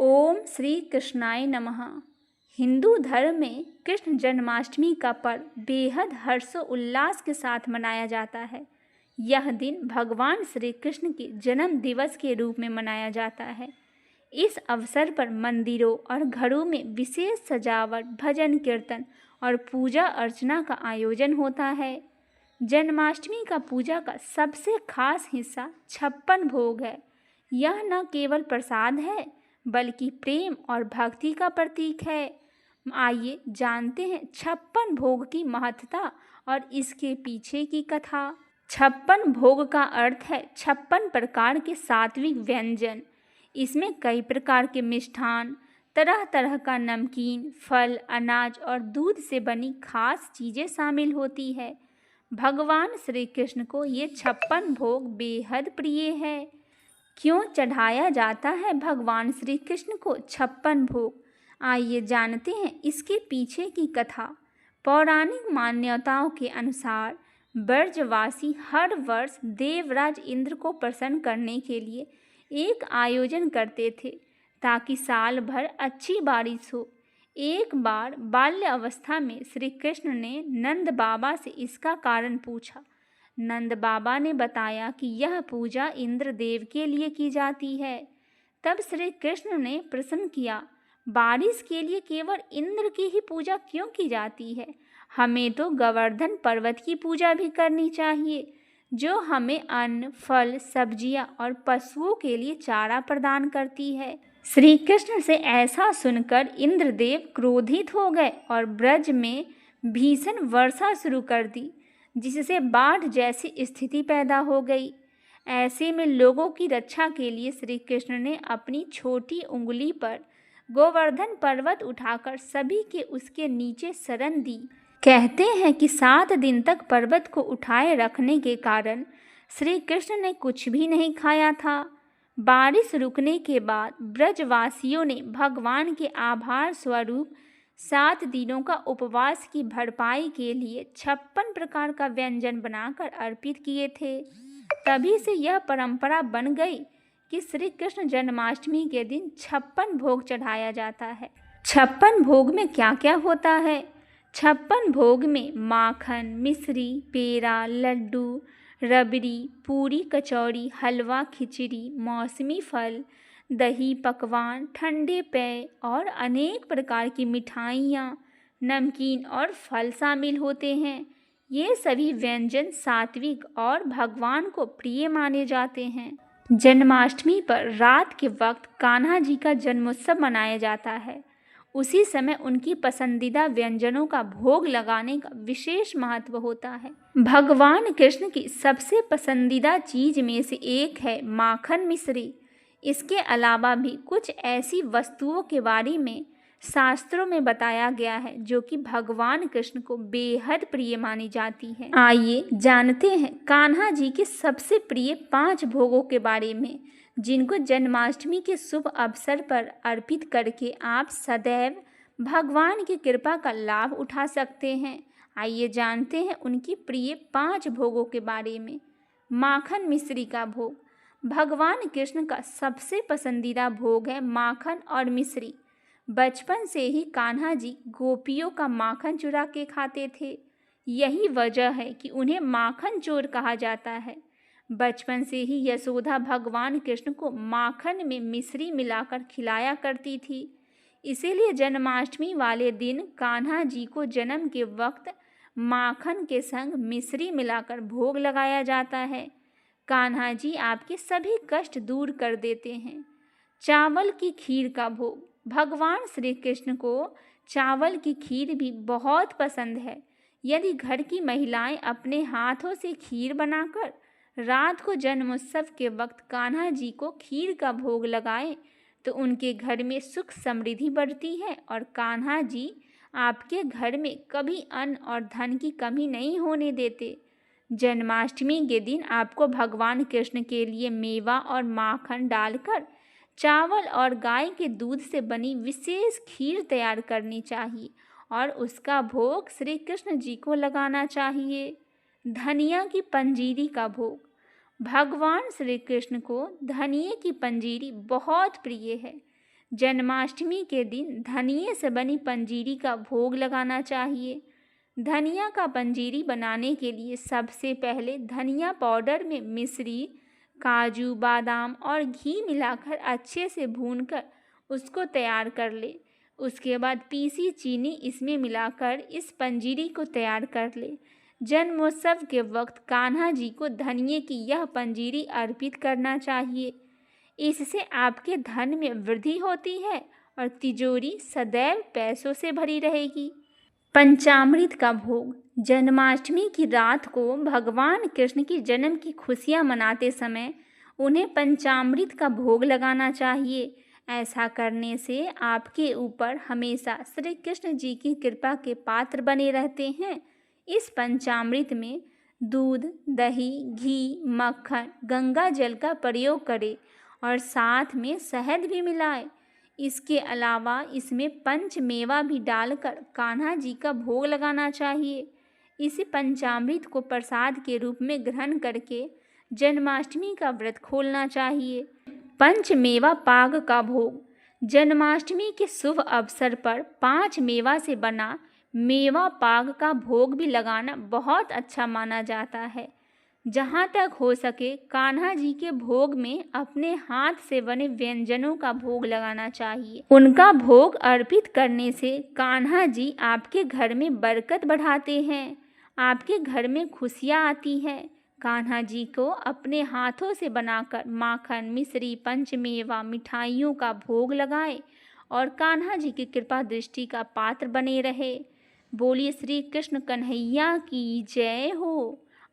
ओम श्री कृष्णाय नमः। हिंदू धर्म में कृष्ण जन्माष्टमी का पर्व बेहद हर्षोल्लास के साथ मनाया जाता है। यह दिन भगवान श्री कृष्ण के जन्म दिवस के रूप में मनाया जाता है। इस अवसर पर मंदिरों और घरों में विशेष सजावट, भजन कीर्तन और पूजा अर्चना का आयोजन होता है। जन्माष्टमी का पूजा का सबसे खास हिस्सा 56 भोग है। यह न केवल प्रसाद है बल्कि प्रेम और भक्ति का प्रतीक है। आइए जानते हैं 56 भोग की महत्ता और इसके पीछे की कथा। 56 भोग का अर्थ है 56 प्रकार के सात्विक व्यंजन। इसमें कई प्रकार के मिष्ठान, तरह तरह का नमकीन, फल, अनाज और दूध से बनी खास चीज़ें शामिल होती है। भगवान श्री कृष्ण को ये 56 भोग बेहद प्रिय है। क्यों चढ़ाया जाता है भगवान श्री कृष्ण को 56 भोग? आइए जानते हैं इसके पीछे की कथा। पौराणिक मान्यताओं के अनुसार ब्रजवासी हर वर्ष देवराज इंद्र को प्रसन्न करने के लिए एक आयोजन करते थे ताकि साल भर अच्छी बारिश हो। एक बार बाल्य अवस्था में श्री कृष्ण ने नंद बाबा से इसका कारण पूछा। नंद बाबा ने बताया कि यह पूजा इंद्रदेव के लिए की जाती है। तब श्री कृष्ण ने प्रश्न किया, बारिश के लिए केवल इंद्र की ही पूजा क्यों की जाती है? हमें तो गोवर्धन पर्वत की पूजा भी करनी चाहिए, जो हमें अन्न, फल, सब्जियां और पशुओं के लिए चारा प्रदान करती है। श्री कृष्ण से ऐसा सुनकर इंद्रदेव क्रोधित हो गए और ब्रज में भीषण वर्षा शुरू कर दी, जिससे बाढ़ जैसी स्थिति पैदा हो गई। ऐसे में लोगों की रक्षा के लिए श्री कृष्ण ने अपनी छोटी उंगली पर गोवर्धन पर्वत उठाकर सभी के उसके नीचे शरण दी। कहते हैं कि 7 दिन तक पर्वत को उठाए रखने के कारण श्री कृष्ण ने कुछ भी नहीं खाया था। बारिश रुकने के बाद ब्रजवासियों ने भगवान के आभार स्वरूप 7 दिनों का उपवास की भरपाई के लिए 56 प्रकार का व्यंजन बनाकर अर्पित किए थे। तभी से यह परंपरा बन गई कि श्री कृष्ण जन्माष्टमी के दिन 56 भोग चढ़ाया जाता है। 56 भोग में क्या क्या होता है? 56 भोग में माखन, मिश्री, पेड़ा, लड्डू, रबड़ी, पूरी, कचौड़ी, हलवा, खिचड़ी, मौसमी फल, दही, पकवान, ठंडे पेय और अनेक प्रकार की मिठाइयाँ, नमकीन और फल शामिल होते हैं। ये सभी व्यंजन सात्विक और भगवान को प्रिय माने जाते हैं। जन्माष्टमी पर रात के वक्त कान्हा जी का जन्मोत्सव मनाया जाता है। उसी समय उनकी पसंदीदा व्यंजनों का भोग लगाने का विशेष महत्व होता है। भगवान कृष्ण की सबसे पसंदीदा चीज में से एक है माखन मिश्री। इसके अलावा भी कुछ ऐसी वस्तुओं के बारे में शास्त्रों में बताया गया है जो कि भगवान कृष्ण को बेहद प्रिय मानी जाती है। आइए जानते हैं कान्हा जी के सबसे प्रिय 5 भोगों के बारे में, जिनको जन्माष्टमी के शुभ अवसर पर अर्पित करके आप सदैव भगवान की कृपा का लाभ उठा सकते हैं। आइए जानते हैं उनकी प्रिय 5 भोगों के बारे में। माखन मिश्री का भोग भगवान कृष्ण का सबसे पसंदीदा भोग है माखन और मिश्री। बचपन से ही कान्हा जी गोपियों का माखन चुरा के खाते थे। यही वजह है कि उन्हें माखन चोर कहा जाता है। बचपन से ही यशोदा भगवान कृष्ण को माखन में मिश्री मिलाकर खिलाया करती थी। इसीलिए जन्माष्टमी वाले दिन कान्हा जी को जन्म के वक्त माखन के संग मिश्री मिलाकर भोग लगाया जाता है। कान्हा जी आपके सभी कष्ट दूर कर देते हैं। चावल की खीर का भोग भगवान श्री कृष्ण को चावल की खीर भी बहुत पसंद है। यदि घर की महिलाएं अपने हाथों से खीर बनाकर रात को जन्मोत्सव के वक्त कान्हा जी को खीर का भोग लगाएं तो उनके घर में सुख समृद्धि बढ़ती है और कान्हा जी आपके घर में कभी अन्न और धन की कमी नहीं होने देते। जन्माष्टमी के दिन आपको भगवान कृष्ण के लिए मेवा और माखन डालकर चावल और गाय के दूध से बनी विशेष खीर तैयार करनी चाहिए और उसका भोग श्री कृष्ण जी को लगाना चाहिए। धनिया की पंजीरी का भोग भगवान श्री कृष्ण को धनिये की पंजीरी बहुत प्रिय है। जन्माष्टमी के दिन धनिये से बनी पंजीरी का भोग लगाना चाहिए। धनिया का पंजीरी बनाने के लिए सबसे पहले धनिया पाउडर में मिश्री, काजू, बादाम और घी मिलाकर अच्छे से भूनकर उसको तैयार कर ले। उसके बाद पीसी चीनी इसमें मिलाकर इस पंजीरी को तैयार कर ले। जन्मोत्सव के वक्त कान्हा जी को धनिये की यह पंजीरी अर्पित करना चाहिए। इससे आपके धन में वृद्धि होती है और तिजोरी सदैव पैसों से भरी रहेगी। पंचामृत का भोग। जन्माष्टमी की रात को भगवान कृष्ण की जन्म की खुशियां मनाते समय उन्हें पंचामृत का भोग लगाना चाहिए। ऐसा करने से आपके ऊपर हमेशा श्री कृष्ण जी की कृपा के पात्र बने रहते हैं। इस पंचामृत में दूध, दही, घी, मक्खन, गंगा जल का प्रयोग करें और साथ में शहद भी मिलाएं। इसके अलावा इसमें पंच मेवा भी डालकर कान्हा जी का भोग लगाना चाहिए। इस पंचामृत को प्रसाद के रूप में ग्रहण करके जन्माष्टमी का व्रत खोलना चाहिए। पंच मेवा पाग का भोग। जन्माष्टमी के शुभ अवसर पर 5 मेवा से बना मेवा पाग का भोग भी लगाना बहुत अच्छा माना जाता है। जहाँ तक हो सके कान्हा जी के भोग में अपने हाथ से बने व्यंजनों का भोग लगाना चाहिए। उनका भोग अर्पित करने से कान्हा जी आपके घर में बरकत बढ़ाते हैं, आपके घर में खुशियाँ आती हैं। कान्हा जी को अपने हाथों से बनाकर माखन, मिश्री, पंचमेवा, मिठाइयों का भोग लगाएं और कान्हा जी की कृपा दृष्टि का पात्र बने रहे। बोलिए श्री कृष्ण कन्हैया की जय हो।